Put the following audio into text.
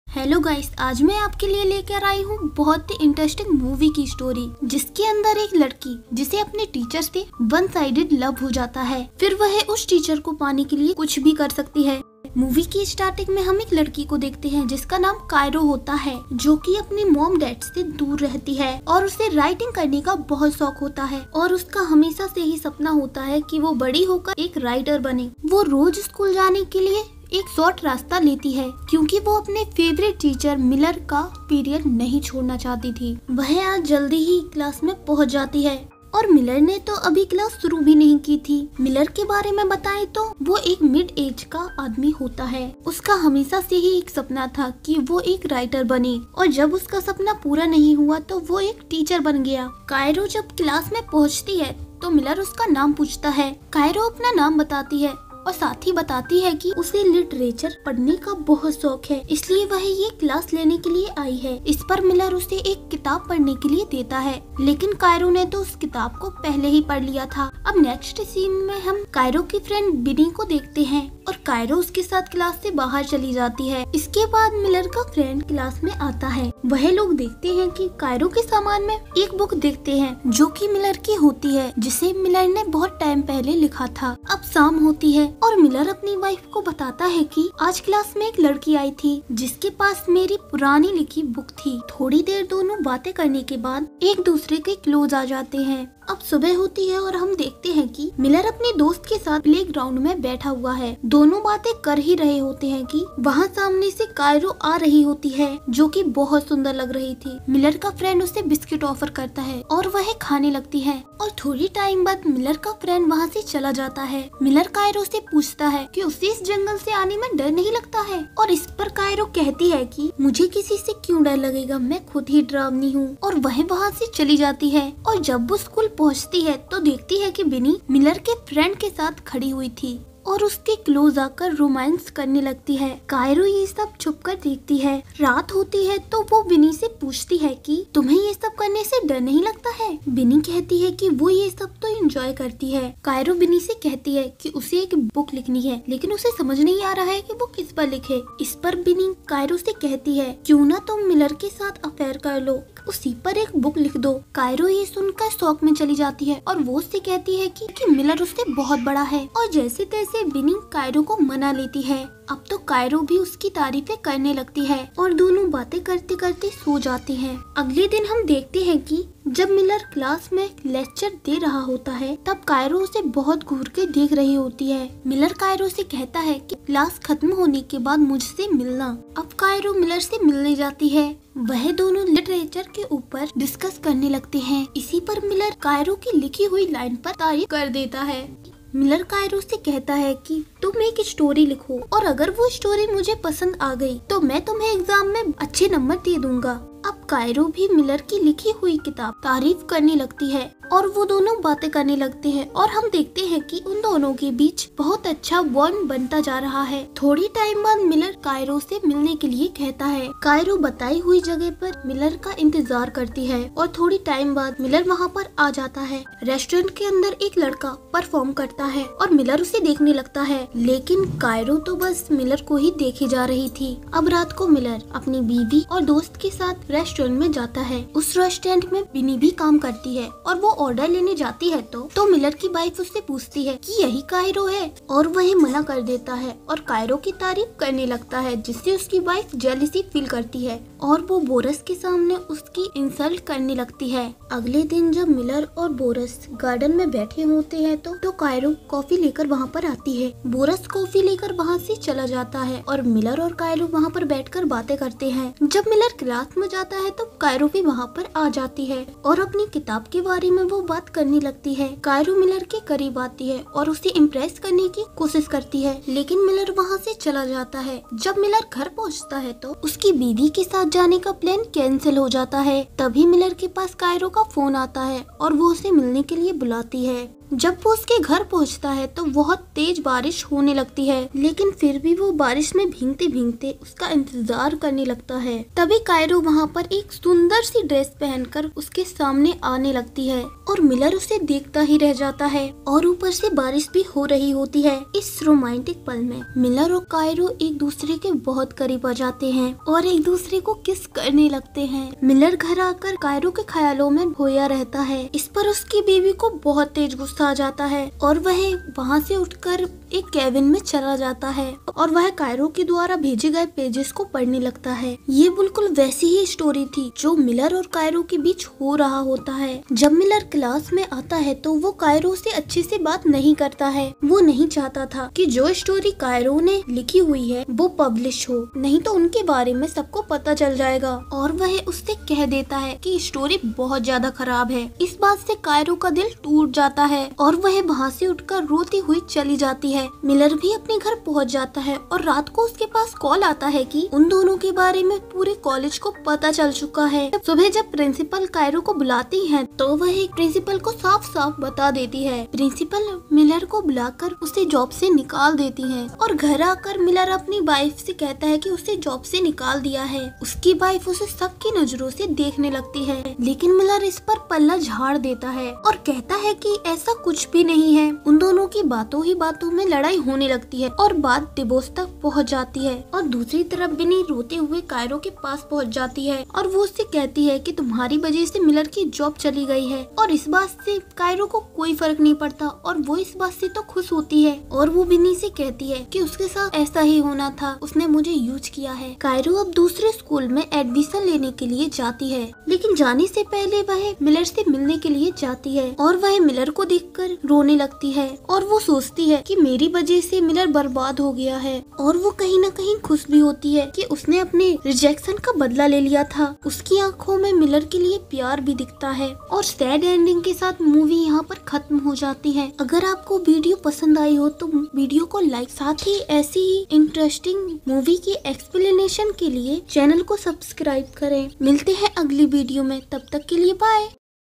Hello guys, आज मैं आपके लिए लेकर आई हूँ बहुत ही इंटरेस्टिंग मूवी की स्टोरी, जिसके अंदर एक लड़की जिसे अपने टीचर से वन साइडेड लव हो जाता है, फिर वह उस टीचर को पाने के लिए कुछ भी कर सकती है। मूवी की स्टार्टिंग में हम एक लड़की को देखते हैं जिसका नाम कायरो होता है, जो कि अपनी मॉम डैड से दूर रहती है और उसे राइटिंग करने का बहुत शौक होता है और उसका हमेशा से ही सपना होता है कि वो बड़ी होकर एक राइटर बने। वो रोज स्कूल जाने के लिए एक शॉर्ट रास्ता लेती है क्योंकि वो अपने फेवरेट टीचर मिलर का पीरियड नहीं छोड़ना चाहती थी। वह आज जल्दी ही क्लास में पहुंच जाती है और मिलर ने तो अभी क्लास शुरू भी नहीं की थी। मिलर के बारे में बताएं तो वो एक मिड एज का आदमी होता है। उसका हमेशा से ही एक सपना था कि वो एक राइटर बने और जब उसका सपना पूरा नहीं हुआ तो वो एक टीचर बन गया। कायरो जब क्लास में पहुंचती है तो मिलर उसका नाम पूछता है। कायरो अपना नाम बताती है और साथ ही बताती है कि उसे लिटरेचर पढ़ने का बहुत शौक है, इसलिए वह ये क्लास लेने के लिए आई है। इस पर मिलर उसे एक किताब पढ़ने के लिए देता है, लेकिन कायरो ने तो उस किताब को पहले ही पढ़ लिया था। अब नेक्स्ट सीन में हम कायरो की फ्रेंड बिनी को देखते हैं और कायरो उसके साथ क्लास से बाहर चली जाती है। इसके बाद मिलर का फ्रेंड क्लास में आता है। वह लोग देखते हैं कि कायरो के सामान में एक बुक देखते हैं जो कि मिलर की होती है, जिसे मिलर ने बहुत टाइम पहले लिखा था। अब शाम होती है और मिलर अपनी वाइफ को बताता है कि आज क्लास में एक लड़की आई थी जिसके पास मेरी पुरानी लिखी बुक थी। थोड़ी देर दोनों बातें करने के बाद एक दूसरे के क्लोज आ जाते हैं। अब सुबह होती है और हम देखते हैं कि मिलर अपने दोस्त के साथ प्लेग्राउंड में बैठा हुआ है। दोनों बातें कर ही रहे होते हैं कि वहाँ सामने से कायरो आ रही होती है जो कि बहुत सुंदर लग रही थी। मिलर का फ्रेंड उसे बिस्किट ऑफर करता है और वह खाने लगती है और थोड़ी टाइम बाद मिलर का फ्रेंड वहाँ से चला जाता है। मिलर कायरो से पूछता है कि उसे इस जंगल से आने में डर नहीं लगता है और इस पर कायरो कहती है कि मुझे किसी से क्यों डर लगेगा, मैं खुद ही डरावनी हूँ। और वह वहाँ से चली जाती है और जब वो स्कूल पहुँचती है तो देखती है कि बिनी मिलर के फ्रेंड के साथ खड़ी हुई थी और उसके क्लोज आकर रोमांस करने लगती है। कायरो ये सब छुपकर देखती है। रात होती है तो वो बिनी से पूछती है कि तुम्हें ये सब करने से डर नहीं लगता है। बिनी कहती है कि वो ये सब तो एंजॉय करती है। कायरो बिनी से कहती है कि उसे एक बुक लिखनी है, लेकिन उसे समझ नहीं आ रहा है कि वो किस पर लिखे। इस पर बिनी कायरो से कहती है क्यों ना तुम मिलर के साथ अफेयर कर लो, उसी पर एक बुक लिख दो। कायरो ये सुनकर शौक में चली जाती है और वो उससे कहती है कि मिलर उससे बहुत बड़ा है और जैसे तैसे बिनी कायरो को मना लेती है। अब तो कायरो भी उसकी तारीफें करने लगती है और दोनों बातें करते करते सो जाते हैं। अगले दिन हम देखते हैं कि जब मिलर क्लास में लेक्चर दे रहा होता है तब कायरो उसे बहुत घूर के देख रही होती है। मिलर कायरो से कहता है कि क्लास खत्म होने के बाद मुझसे मिलना। अब कायरो मिलर से मिलने जाती है। वह दोनों लिटरेचर के ऊपर डिस्कस करने लगते हैं। इसी पर मिलर कायरो की लिखी हुई लाइन पर तारीफ कर देता है। मिलर कायरो से कहता है कि तुम एक स्टोरी लिखो और अगर वो स्टोरी मुझे पसंद आ गई तो मैं तुम्हें एग्जाम में अच्छे नंबर दे दूंगा। अब कायरो भी मिलर की लिखी हुई किताब तारीफ करने लगती है और वो दोनों बातें करने लगते हैं और हम देखते हैं कि उन दोनों के बीच बहुत अच्छा बॉन्ड बनता जा रहा है। थोड़ी टाइम बाद मिलर कायरो से मिलने के लिए कहता है। कायरो बताई हुई जगह पर मिलर का इंतजार करती है और थोड़ी टाइम बाद मिलर वहाँ पर आ जाता है। रेस्टोरेंट के अंदर एक लड़का परफॉर्म करता है और मिलर उसे देखने लगता है, लेकिन कायरो तो बस मिलर को ही देखे जा रही थी। अब रात को मिलर अपनी बीवी और दोस्त के साथ रेस्टोरेंट में जाता है। उस रेस्टोरेंट में बिनी भी काम करती है और वो ऑर्डर लेने जाती है तो मिलर की वाइफ उससे पूछती है कि यही कायरो है और वह मना कर देता है और कायरो की तारीफ करने लगता है, जिससे उसकी वाइफ जेलसी फील करती है और वो बोरस के सामने उसकी इंसल्ट करने लगती है। अगले दिन जब मिलर और बोरस गार्डन में बैठे होते हैं तो कायरो कॉफी लेकर वहाँ पर आती है। बोरस कॉफी लेकर वहाँ से चला जाता है और मिलर और कायरो वहाँ पर बैठकर बातें करते हैं। जब मिलर क्लास में जाता है तो कायरो भी वहाँ पर आ जाती है और अपनी किताब के बारे में वो बात करने लगती है। कायरो मिलर के करीब आती है और उसे इम्प्रेस करने की कोशिश करती है, लेकिन मिलर वहाँ से चला जाता है। जब मिलर घर पहुँचता है तो उसकी बीवी के साथ जाने का प्लान कैंसिल हो जाता है। तभी मिलर के पास कायरो का फोन आता है और वो उसे मिलने के लिए बुलाती है। जब वो उसके घर पहुंचता है तो बहुत तेज बारिश होने लगती है, लेकिन फिर भी वो बारिश में भीगते भीगते उसका इंतजार करने लगता है। तभी कायरो वहाँ पर एक सुंदर सी ड्रेस पहनकर उसके सामने आने लगती है और मिलर उसे देखता ही रह जाता है और ऊपर से बारिश भी हो रही होती है। इस रोमांटिक पल में मिलर और कायरो एक दूसरे के बहुत करीब आ जाते हैं और एक दूसरे को किस करने लगते हैं। मिलर घर आकर कायरो के ख्यालों में खोया रहता है। इस पर उसकी बीवी को बहुत तेज गुस्सा आ जाता है और वह वहाँ से उठकर एक केबिन में चला जाता है और वह कायरो के द्वारा भेजे गए पेजेस को पढ़ने लगता है। ये बिल्कुल वैसी ही स्टोरी थी जो मिलर और कायरो के बीच हो रहा होता है। जब मिलर क्लास में आता है तो वो कायरो से अच्छे से बात नहीं करता है। वो नहीं चाहता था कि जो स्टोरी कायरो ने लिखी हुई है वो पब्लिश हो, नहीं तो उनके बारे में सबको पता चल जाएगा। और वह उससे कह देता है कि स्टोरी बहुत ज्यादा खराब है। इस बात से कायरो का दिल टूट जाता है और वह वहाँ से उठकर रोती हुई चली जाती है। मिलर भी अपने घर पहुँच जाता है और रात को उसके पास कॉल आता है कि उन दोनों के बारे में पूरे कॉलेज को पता चल चुका है। सुबह जब प्रिंसिपल कायरो को बुलाती है तो वह प्रिंसिपल को साफ साफ बता देती है। प्रिंसिपल मिलर को बुलाकर उसे जॉब से निकाल देती है और घर आकर मिलर अपनी वाइफ से कहता है कि उसे जॉब से निकाल दिया है। उसकी वाइफ उसे शक की नजरों से देखने लगती है, लेकिन मिलर इस पर पल्ला झाड़ देता है और कहता है कि ऐसा कुछ भी नहीं है। उन दोनों की बातों ही बातों में लड़ाई होने लगती है और बात डिवोर्स तक पहुंच जाती है। और दूसरी तरफ बिनी रोते हुए कायरो के पास पहुंच जाती है और वो उससे कहती है कि तुम्हारी वजह से मिलर की जॉब चली गई है। और इस बात से कायरो को कोई फर्क नहीं पड़ता और वो इस बात से तो खुश होती है और वो बिनी से कहती है कि उसके साथ ऐसा ही होना था, उसने मुझे यूज किया है। कायरो अब दूसरे स्कूल में एडमिशन लेने के लिए जाती है, लेकिन जाने से पहले वह मिलर से मिलने के लिए जाती है और वह मिलर को देखकर रोने लगती है और वो सोचती है कि मेरी वजह से मिलर बर्बाद हो गया है। और वो कहीं न कहीं खुश भी होती है कि उसने अपने रिजेक्शन का बदला ले लिया था। उसकी आंखों में मिलर के लिए प्यार भी दिखता है और सैड एंडिंग के साथ मूवी यहाँ पर खत्म हो जाती है। अगर आपको वीडियो पसंद आई हो तो वीडियो को लाइक, साथ ही ऐसी ही इंटरेस्टिंग मूवी की एक्सप्लेनेशन के लिए चैनल को सब्सक्राइब करें। मिलते हैं अगली वीडियो में, तब तक के लिए बाय।